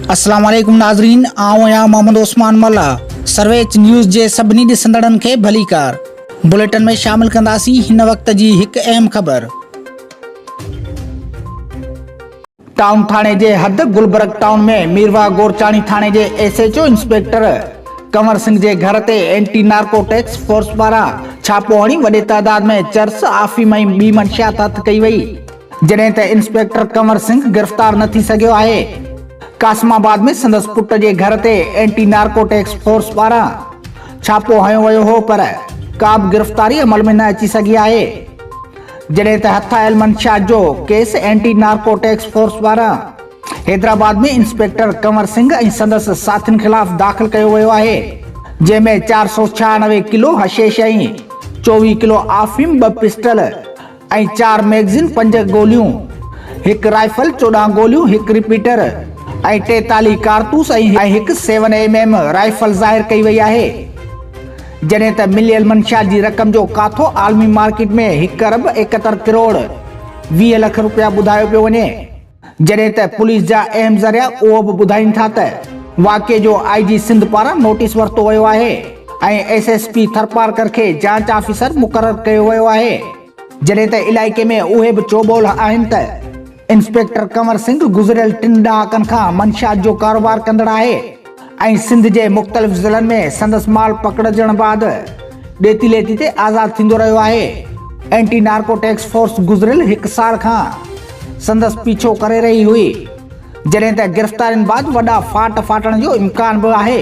अस्सलाम वालेकुम नाज़रीन, आऊं आहियां मोहम्मद उस्मान मल्ला। सर्वेच न्यूज़ जे सभिनी ॾिसंदड़नि खे भलीकार। बुलेटिन में शामिल कंदासीं हिन वक्त जी हिकु अहम ख़बर। टाउन थाणे जे हद गुलबर्ग टाउन में मीरवा गोरचाणी थाणे जे SHO इंस्पेक्टर कंवर सिंह जे घर ते एंटी नार्कोटिक्स फोर्स पारां छापो हणी वॾे तादाद में चरस, अफ़ीम ऐं ॿी मंशियात हथ कई वई, जॾहिं त इंस्पेक्टर कंवर सिंह गिरफ़्तार न थी सघियो आहे। कासमाबाद में संदसि पुट जे घर ते एंटी नार्कोटिक्स फोर्स पारां छापो हयो वियो हो, पर का बि गिरफ़्तारी अमल में न अची सघी आहे, जॾहिं त हथ आयल मंशियात जो केस एंटी नार्कोटिक्स फोर्स पारां हैदराबाद में इंस्पेक्टर कंवर सिंह ऐं संदसि साथियुनि ख़िलाफ़ दाख़िल कयो वियो आहे, जंहिंमें 496 किलो हशीश ऐं 24 किलो अफ़ीम, 2 पिस्टल ऐं 4 मैगज़ीन, 5 गोलियूं, 1 राइफल, 14 गोलियूं, 1 रिपीटर ऐं 43 कारतूस ऐं 1 7mm राइफल ज़ाहिर कई वई आहे, जॾहिं त मिलियल मंशियात जी रक़म जो काथो आलमी मार्केट में 1 अरब 71 करोड़ 20 लख रुपया ॿुधायो पियो वञे, जॾहिं त पुलिस जा अहम ज़रिया उहो बि ॿुधाइनि था त वाक़िए जो IG सिंध पारां नोटिस वरितो वियो आहे ऐं SSP थरपारकर खे जांच ऑफिसर मुक़ररु कयो वियो आहे, जॾहिं त इलाइक़े में उहे बि चोबोल आहिनि त इंस्पेक्टर कंवर सिंह गुज़िरियल 3 ॾहाकनि खां मंशियात जो कारोबार कंदड़ आहे ऐं सिंध जे मुख़्तलिफ़ ज़िलनि में संदसि माल पकड़जण बाद ॾेती लेती ते आज़ाद थींदो रहियो आहे। एंटी नार्कोटिक्स फोर्स गुज़िरियल 1 साल खां संदसि पीछो करे रही हुई, जॾहिं त गिरफ़्तारियुनि बाद वॾा फाटण जो इम्कान बि आहे।